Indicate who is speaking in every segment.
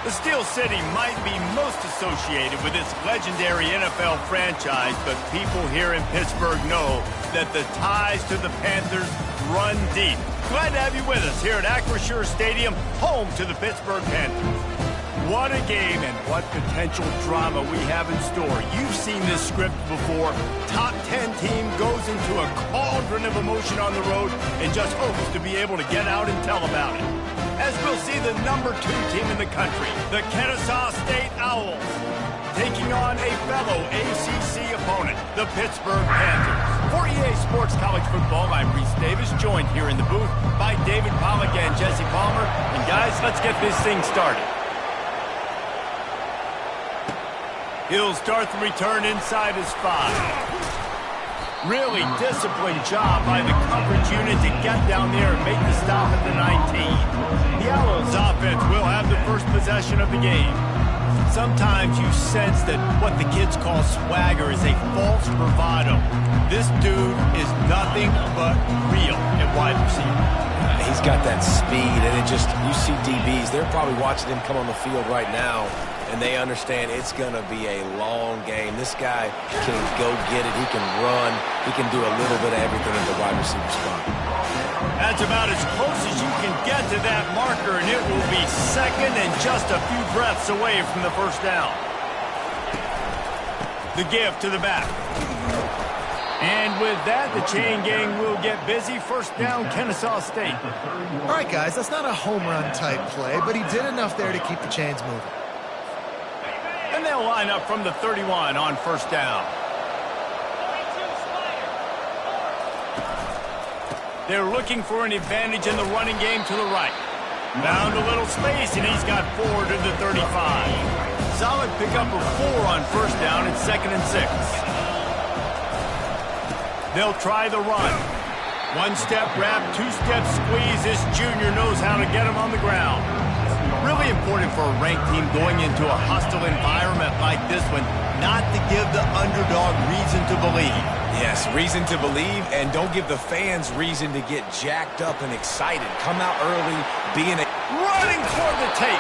Speaker 1: The Steel City might be most associated with its legendary NFL franchise, but people here in Pittsburgh know that the ties to the Panthers run deep. Glad to have you with us here at Acrisure Stadium, home to the Pittsburgh Panthers. What a game and what potential drama we have in store. You've seen this script before. Top 10 team goes into a cauldron of emotion on the road and just hopes to be able to get out and tell about it. As we'll see the number 2 team in the country, the Kennesaw State Owls, taking on a fellow ACC opponent, the Pittsburgh Panthers. For EA Sports College Football, I'm Reese Davis, joined here in the booth by David Pollack and Jesse Palmer. And guys, let's get this thing started. He'll start the return inside his 5. Really disciplined job by the coverage unit to get down there and make the stop at the 19. The Owls offense will have the first possession of the game. Sometimes you sense that what the kids call swagger is a false bravado. This dude is nothing but real at wide receiver.
Speaker 2: He's got that speed, and it just, you see DBs, they're probably watching him come on the field right now, and they understand it's going to be a long game. This guy can go get it. He can run. He can do a little bit of everything at the wide receiver spot.
Speaker 1: That's about as close as you can get to that marker, and it will be second and just a few breaths away from the first down. The give to the back. And with that, the chain gang will get busy. First down, Kennesaw State.
Speaker 3: All right, guys, that's not a home run type play, but he did enough there to keep the chains moving.
Speaker 1: And they'll line up from the 31 on first down. They're looking for an advantage in the running game to the right. Found a little space, and he's got 4 to the 35. Solid pickup of 4 on first down and 2nd and 6. They'll try the run. 1-step wrap, 2-step squeeze. This junior knows how to get him on the ground. Really important for a ranked team going into a hostile environment like this one, not to give the underdog reason to believe.
Speaker 2: Yes, reason to believe, and don't give the fans reason to get jacked up and excited. Come out early, being a...
Speaker 1: Running toward the tape.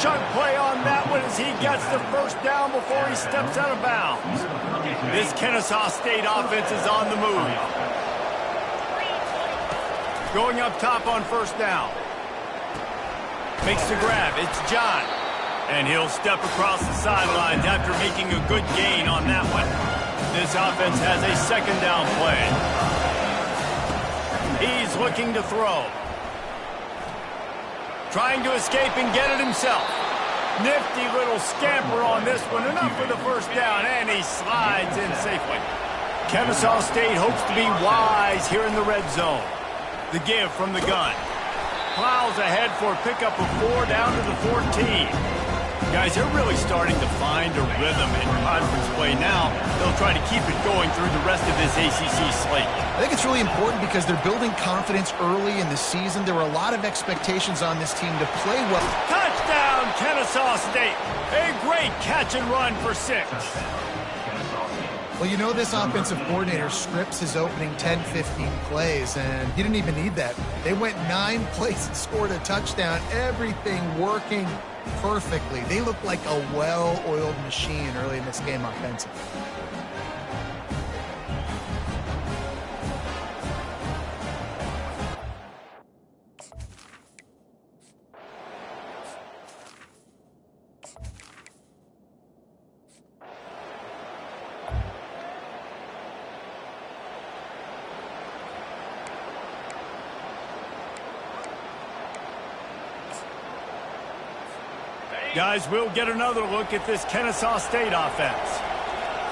Speaker 1: Chunk play on that one as he gets the first down before he steps out of bounds. This Kennesaw State offense is on the move. Going up top on first down. Makes the grab. It's John. And he'll step across the sidelines after making a good gain on that one. This offense has a second down play. He's looking to throw. Trying to escape and get it himself. Nifty little scamper on this one. Enough for the first down, and he slides in safely. Kennesaw State hopes to be wise here in the red zone. The give from the gun. Plows ahead for a pickup of 4 down to the 14. Guys, they're really starting to find a rhythm in conference play now. They'll try to keep it going through the rest of this ACC slate.
Speaker 3: I think it's really important because they're building confidence early in the season. There were a lot of expectations on this team to play well.
Speaker 1: Touchdown, Kennesaw State. A great catch and run for 6.
Speaker 3: Well, you know this offensive coordinator scripts his opening 10-15 plays, and he didn't even need that. They went 9 plays and scored a touchdown. Everything working perfectly. They look like a well-oiled machine early in this game offensively.
Speaker 1: Guys, we'll get another look at this Kennesaw State offense.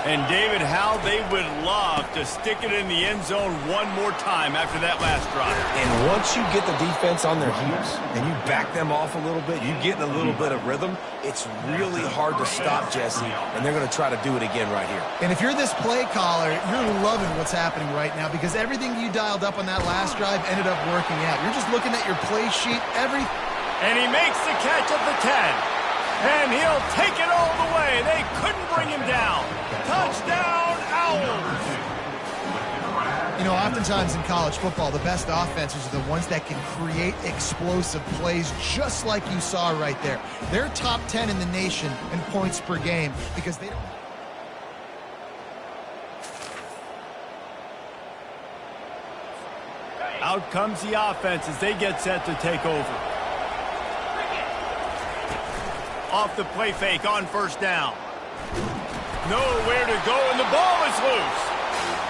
Speaker 1: And David, how they would love to stick it in the end zone one more time after that last drive.
Speaker 2: And once you get the defense on their heels and you back them off a little bit, you get in a little bit of rhythm, it's really hard to stop, Jesse, and they're going to try to do it again right here.
Speaker 3: And if you're this play caller, you're loving what's happening right now because everything you dialed up on that last drive ended up working out. You're just looking at your play sheet,
Speaker 1: and he makes the catch at the 10. And he'll take it all the way. They couldn't bring him down. Touchdown, Owls.
Speaker 3: You know, oftentimes in college football, the best offenses are the ones that can create explosive plays just like you saw right there. They're top 10 in the nation in points per game because they don't...
Speaker 1: Out comes the offense as they get set to take over. Off the play fake on first down. Nowhere to go, and the ball is loose.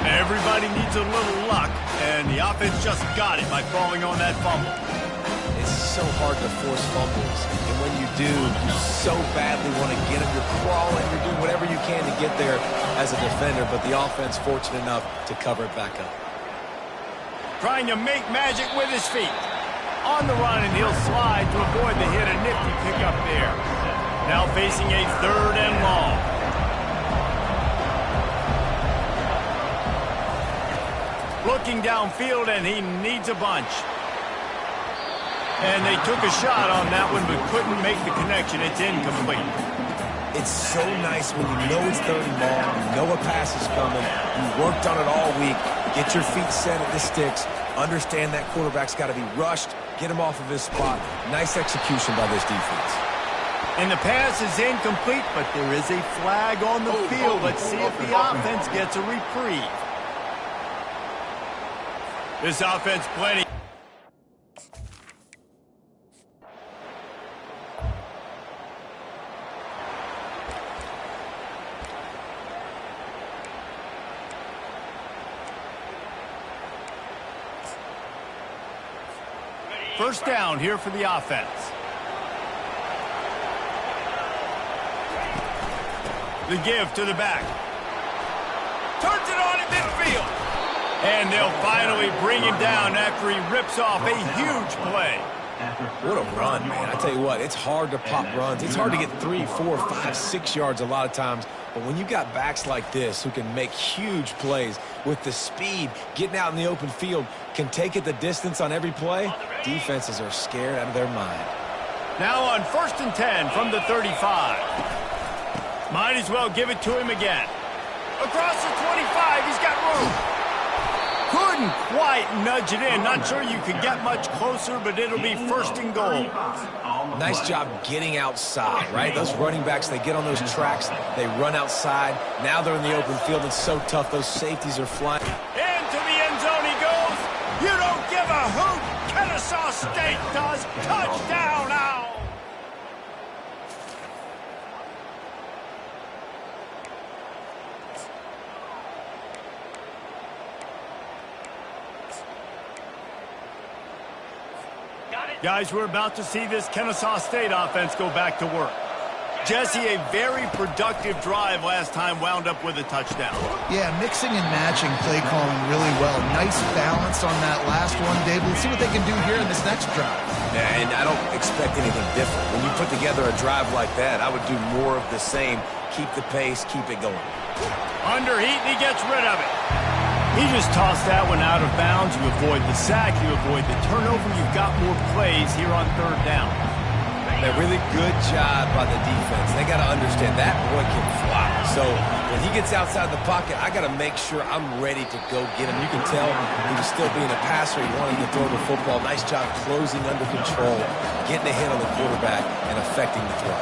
Speaker 1: Everybody needs a little luck, and the offense just got it by falling on that fumble.
Speaker 2: It's so hard to force fumbles, and when you do, you so badly want to get them. You're crawling, you're doing whatever you can to get there as a defender, but the offense fortunate enough to cover it back up.
Speaker 1: Trying to make magic with his feet. On the run, and he'll slide to avoid the hit. A nifty pickup there. Now facing a 3rd and long. Looking downfield, and he needs a bunch. And they took a shot on that one, but couldn't make the connection. It's incomplete.
Speaker 2: It's so nice when you know it's 3rd and long, you know a pass is coming, you worked on it all week, get your feet set at the sticks, understand that quarterback's got to be rushed, get him off of his spot. Nice execution by this defense.
Speaker 1: And the pass is incomplete, but there is a flag on the field. Let's see if the offense gets a reprieve. This offense plenty. First down here for the offense. The give to the back. Turns it on at midfield. And they'll finally bring him down after he rips off a huge play.
Speaker 2: What a run, man. I tell you what, it's hard to pop runs. It's hard to get 3, 4, 5, 6 yards a lot of times. But when you got backs like this who can make huge plays with the speed, getting out in the open field, can take it the distance on every play, defenses are scared out of their mind.
Speaker 1: Now on 1st and 10 from the 35. Might as well give it to him again. Across the 25, he's got room. Couldn't quite nudge it in. Not sure you could get much closer, but it'll be 1st and goal.
Speaker 2: Nice job getting outside, right? Those running backs, they get on those tracks, they run outside. Now they're in the open field. It's so tough. Those safeties are flying.
Speaker 1: Into the end zone he goes. You don't give a hoot. Kennesaw State does. Touchdown now. Guys, we're about to see this Kennesaw State offense go back to work. Jesse, a very productive drive last time wound up with a touchdown.
Speaker 3: Yeah, mixing and matching play calling really well. Nice balance on that last one, Dave. Let's see what they can do here in this next drive.
Speaker 2: Yeah, and I don't expect anything different. When you put together a drive like that, I would do more of the same. Keep the pace, keep it going.
Speaker 1: Under heat, and he gets rid of it. He just tossed that one out of bounds. You avoid the sack, you avoid the turnover. You've got more plays here on 3rd down.
Speaker 2: A really good job by the defense. They got to understand that boy can fly. So when he gets outside the pocket, I got to make sure I'm ready to go get him. You can tell he was still being a passer. He wanted to throw the football. Nice job closing under control, getting a hit on the quarterback, and affecting the throw.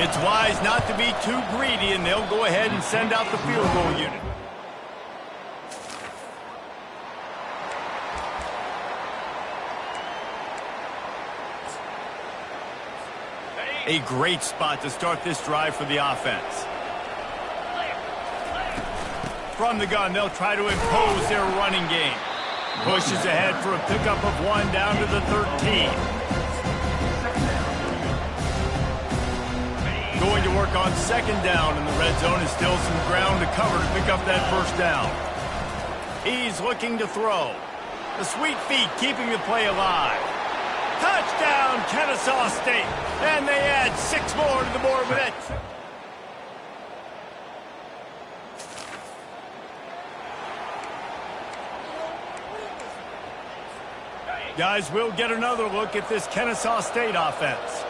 Speaker 1: It's wise not to be too greedy, and they'll go ahead and send out the field goal unit. A great spot to start this drive for the offense. From the gun, they'll try to impose their running game. Pushes ahead for a pickup of 1 down to the 13. Going to work on 2nd down in the red zone, and still some ground to cover to pick up that 1st down. He's looking to throw. The sweet feet keeping the play alive. Touchdown, Kennesaw State. And they add 6 more to the board with it. Guys, we'll get another look at this Kennesaw State offense.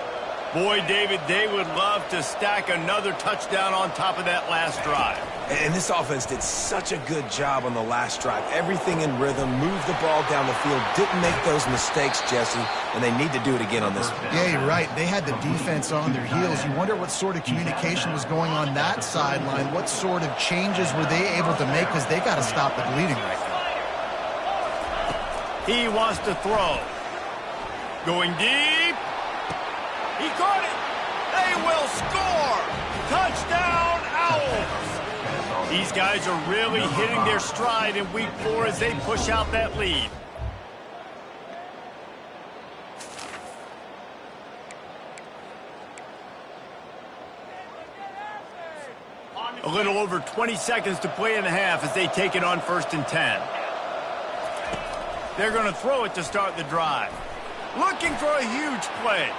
Speaker 1: Boy, David, they would love to stack another touchdown on top of that last drive.
Speaker 2: And this offense did such a good job on the last drive. Everything in rhythm, moved the ball down the field, didn't make those mistakes, Jesse, and they need to do it again on this one.
Speaker 3: Yeah, you're right. They had the defense on their heels. You wonder what sort of communication was going on that sideline. What sort of changes were they able to make, because they got to stop the bleeding right now.
Speaker 1: He wants to throw. Going deep. He caught it. They will score. Touchdown, Owls. These guys are really hitting their stride in week 4 as they push out that lead. A little over 20 seconds to play in the half as they take it on 1st and 10. They're going to throw it to start the drive. Looking for a huge play.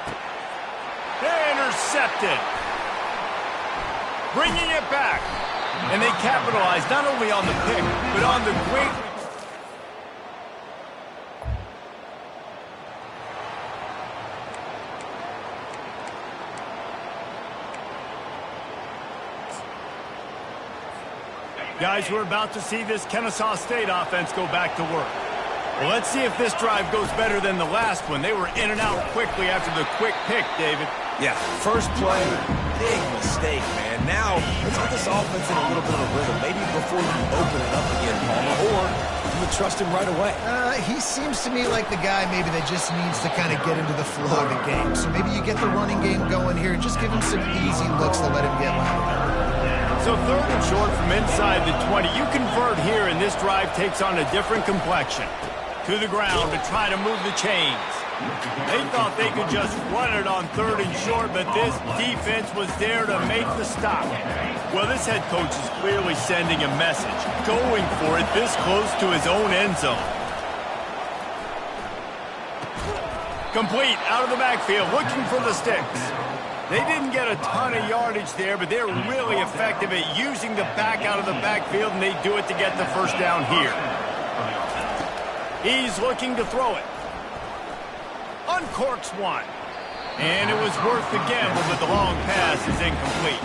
Speaker 1: They're intercepted. Bringing it back. And they capitalize not only on the pick, but on the great... Guys, we're about to see this Kennesaw State offense go back to work. Well, let's see if this drive goes better than the last one. They were in and out quickly after the quick pick, David.
Speaker 2: Yeah, first play, big mistake, man. Now, let's get this offense in a little bit of a rhythm. Maybe before you open it up again, Palmer, or you would trust him right away.
Speaker 3: He seems to me like the guy maybe that just needs to kind of get into the flow of the game. So maybe you get the running game going here. Just give him some easy looks to let him get loud.
Speaker 1: So 3rd and short from inside the 20. You convert here, and this drive takes on a different complexion. To the ground to try to move the chains. They thought they could just run it on 3rd and short, but this defense was there to make the stop. Well, this head coach is clearly sending a message, going for it this close to his own end zone. Complete, out of the backfield, looking for the sticks. They didn't get a ton of yardage there, but they're really effective at using the back out of the backfield, and they do it to get the first down here. He's looking to throw it. Uncorks one. And it was worth the gamble, but the long pass is incomplete.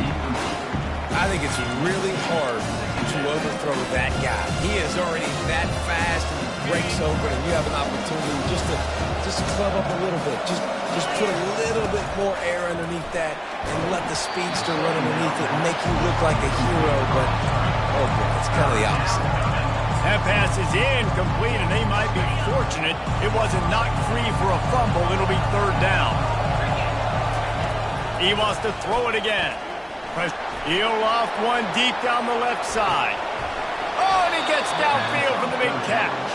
Speaker 2: I think it's really hard to overthrow that guy. He is already that fast, and he breaks open, and you have an opportunity just to club up a little bit. Just put a little bit more air underneath that and let the speedster run underneath it and make you look like a hero, but, oh boy, it's kind of the opposite.
Speaker 1: That pass is incomplete, and they might be fortunate it wasn't knocked free for a fumble. It'll be 3rd down. He wants to throw it again. He'll off one deep down the left side. Oh, and he gets downfield for the big catch.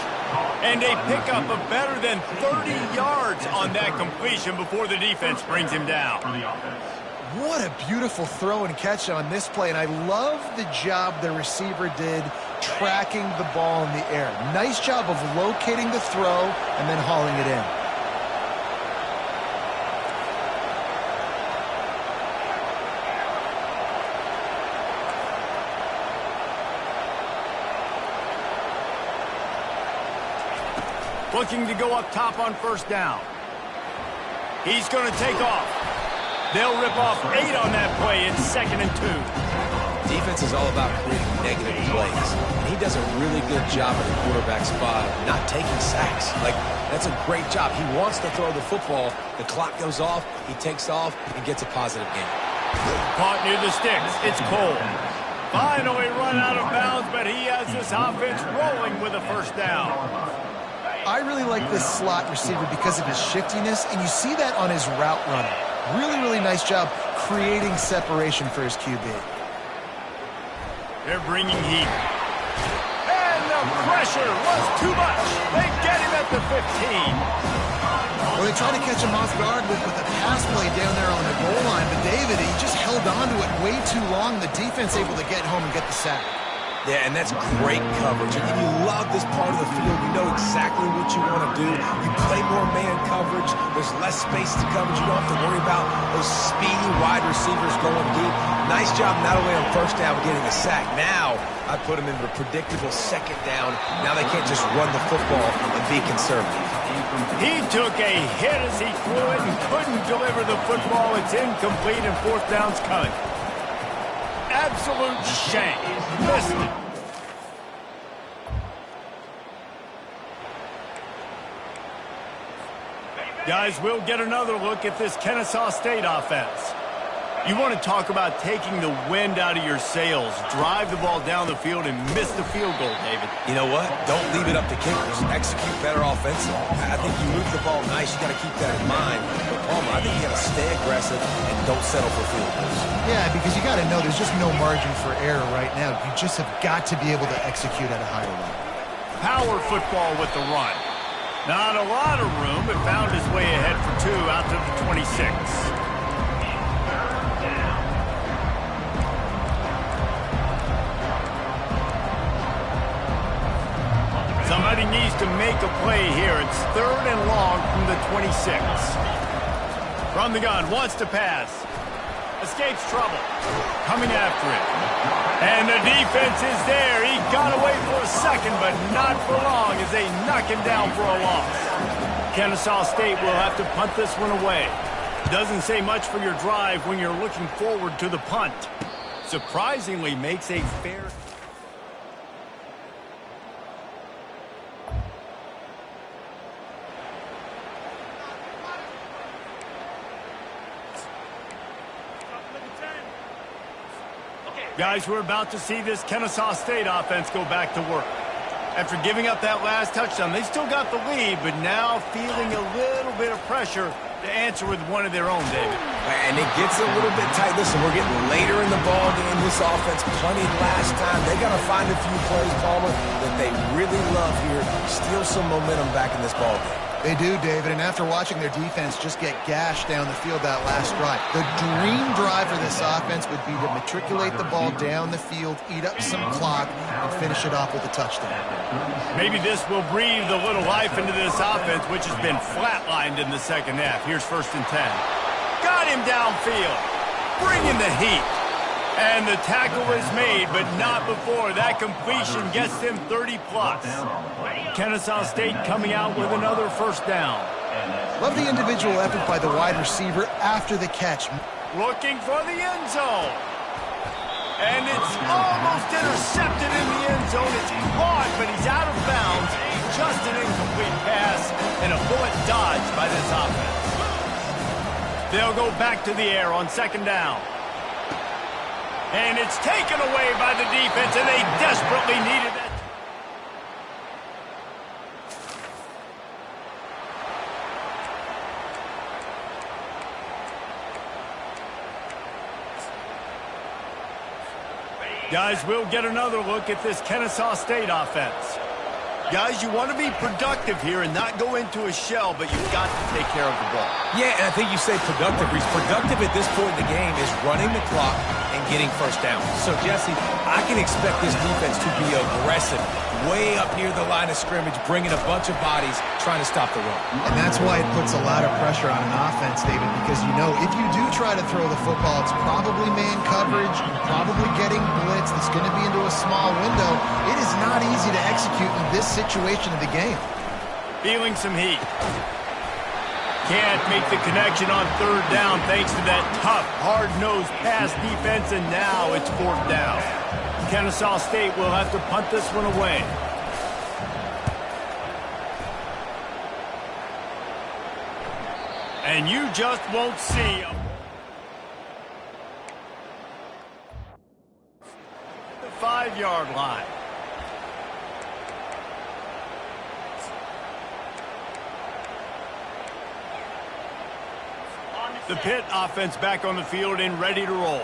Speaker 1: And they pick up a better than 30 yards on that completion before the defense brings him down.
Speaker 3: What a beautiful throw and catch on this play, and I love the job the receiver did tracking the ball in the air. Nice job of locating the throw and then hauling it in.
Speaker 1: Looking to go up top on 1st down. He's going to take off. They'll rip off 8 on that play. It's 2nd and 2.
Speaker 2: Defense is all about creating negative plays. And he does a really good job at the quarterback spot, not taking sacks. Like, that's a great job. He wants to throw the football. The clock goes off. He takes off and gets a positive gain.
Speaker 1: Caught near the sticks. It's Cole. Finally run out of bounds, but he has this offense rolling with a 1st down.
Speaker 3: I really like this slot receiver because of his shiftiness, and you see that on his route running. Really, really nice job creating separation for his QB.
Speaker 1: They're bringing heat. And the pressure was too much. They get him at the 15.
Speaker 3: Well, they tried to catch him off guard with a pass play down there on the goal line, but David, he just held on to it way too long. The defense able to get home and get the sack.
Speaker 2: Yeah, and that's great coverage. And you love this part of the field. You know exactly what you want to do. You play more man coverage. There's less space to coverage. You don't have to worry about those speedy wide receivers going deep. Nice job not only on first down getting a sack. Now I put them into a predictable second down. Now they can't just run the football and be conservative.
Speaker 1: He took a hit as he threw it and couldn't deliver the football. It's incomplete and fourth down's coming. Absolute shank. Missed it. Guys, we'll get another look at this Kennesaw State offense. You want to talk about taking the wind out of your sails. Drive the ball down the field and miss the field goal, David.
Speaker 2: You know what? Don't leave it up to kickers. Execute better offensively. I think you move the ball nice. You got to keep that in mind. But Palmer, I think you got to stay aggressive and don't settle for field goals.
Speaker 3: Yeah, because you got to know there's just no margin for error right now. You just have got to be able to execute at a higher level. Power
Speaker 1: football with the run. Not a lot of room, but found his way ahead for two out to the 26. Somebody needs to make a play here. It's third and long from the 26. From the gun, wants to pass. Escapes trouble. Coming after it. And the defense is there. He got away for a second, but not for long as they knock him down for a loss. Kennesaw State will have to punt this one away. Doesn't say much for your drive when you're looking forward to the punt. Surprisingly makes a fair... Guys, we're about to see this Kennesaw State offense go back to work. After giving up that last touchdown, they still got the lead, but now feeling a little bit of pressure to answer with one of their own, David.
Speaker 2: And it gets a little bit tight. Listen, we're getting later in the ball game. This offense punted last time. They got to find a few plays, Palmer, that they really love here. Steal some momentum back in this ball game.
Speaker 3: They do, David, and after watching their defense just get gashed down the field that last drive, the dream drive for this offense would be to matriculate the ball down the field, eat up some clock, and finish it off with a touchdown.
Speaker 1: Maybe this will breathe a little life into this offense, which has been flatlined in the second half. Here's 1st and 10. Got him downfield. Bringing the heat. And the tackle is made, but not before. That completion gets them 30-plus. Kennesaw State coming out with another first down.
Speaker 3: Love the individual effort by the wide receiver after the catch.
Speaker 1: Looking for the end zone. And it's almost intercepted in the end zone. It's caught, but he's out of bounds. Just an incomplete pass and a bullet dodged by this offense. They'll go back to the air on 2nd down. And it's taken away by the defense, and they desperately needed that. Guys, we'll get another look at this Kennesaw State offense. Guys, you want to be productive here and not go into a shell, but you've got to take care of the ball.
Speaker 2: Yeah, and I think you say productive. He's productive at this point in the game is running the clock and getting first down. So, Jesse, I can expect this defense to be aggressive, way up near the line of scrimmage, bringing a bunch of bodies, trying to stop the run.
Speaker 3: And that's why it puts a lot of pressure on an offense, David, because you know if you do try to throw the football, it's probably man coverage, probably getting blitz, that's going to be into a small window. It is not easy to execute in this situation of the game.
Speaker 1: Feeling some heat. Can't make the connection on 3rd down thanks to that tough, hard-nosed pass defense, and now it's 4th down. Kennesaw State will have to punt this one away. And you just won't see the 5-yard line. The Pitt offense back on the field and ready to roll.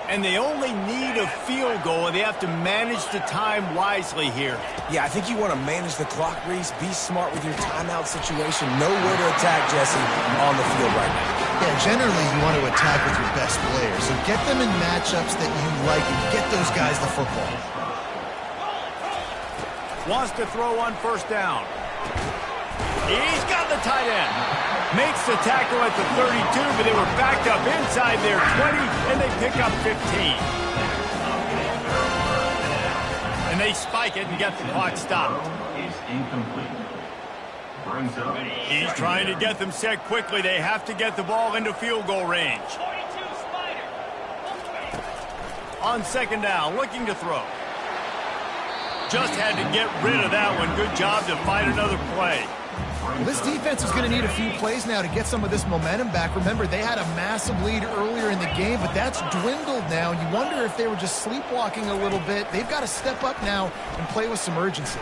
Speaker 1: And they only need a field goal, and they have to manage the time wisely here.
Speaker 2: Yeah, I think you want to manage the clock, Reese. Be smart with your timeout situation. Know where to attack, Jesse, on the field right now.
Speaker 3: Yeah, generally you want to attack with your best players. So get them in matchups that you like and get those guys the football.
Speaker 1: Wants to throw on first down. He's got the tight end. Makes the tackle at the 32, but they were backed up inside their 20, and they pick up 15. And they spike it and get the clock stopped. He's trying to get them set quickly. They have to get the ball into field goal range. On second down, looking to throw. Just had to get rid of that one. Good job to fight another play.
Speaker 3: Well, this defense is going to need a few plays now to get some of this momentum back. Remember, they had a massive lead earlier in the game, but that's dwindled now. You wonder if they were just sleepwalking a little bit. They've got to step up now and play with some urgency.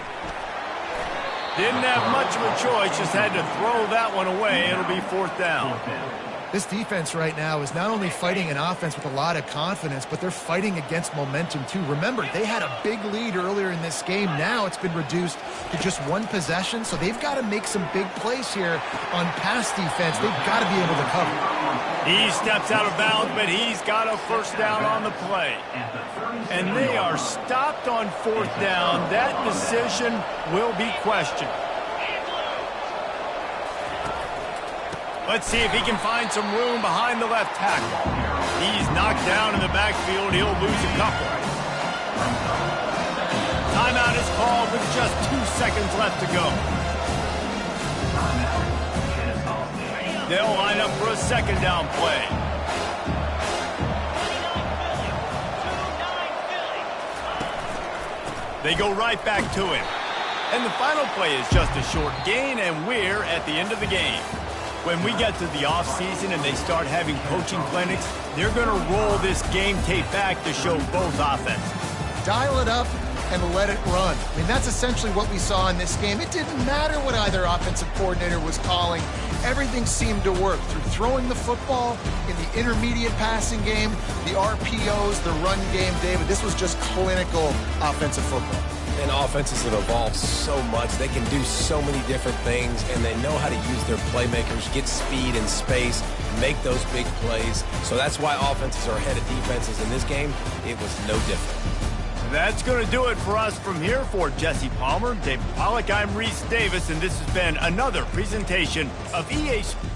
Speaker 1: Didn't have much of a choice, just had to throw that one away. It'll be fourth down.
Speaker 3: This defense right now is not only fighting an offense with a lot of confidence, but they're fighting against momentum too. Remember, they had a big lead earlier in this game. Now it's been reduced to just one possession, so they've got to make some big plays here on pass defense. They've got to be able to cover.
Speaker 1: He steps out of bounds, but he's got a first down on the play. And they are stopped on fourth down. That decision will be questioned. Let's see if he can find some room behind the left tackle. He's knocked down in the backfield. He'll lose a couple. Timeout is called with just 2 seconds left to go. They'll line up for a second down play. They go right back to him. And the final play is just a short gain, and we're at the end of the game. When we get to the offseason and they start having coaching clinics, they're going to roll this game tape back to show both offenses.
Speaker 3: Dial it up and let it run. I mean, that's essentially what we saw in this game. It didn't matter what either offensive coordinator was calling. Everything seemed to work through throwing the football, in the intermediate passing game, the RPOs, the run game, David. This was just clinical offensive football.
Speaker 2: And offenses have evolved so much. They can do so many different things, and they know how to use their playmakers, get speed and space, make those big plays. So that's why offenses are ahead of defenses. In this game, it was no different.
Speaker 1: That's going to do it for us from here. For Jesse Palmer, David Pollack, I'm Reese Davis, and this has been another presentation of EA Sports.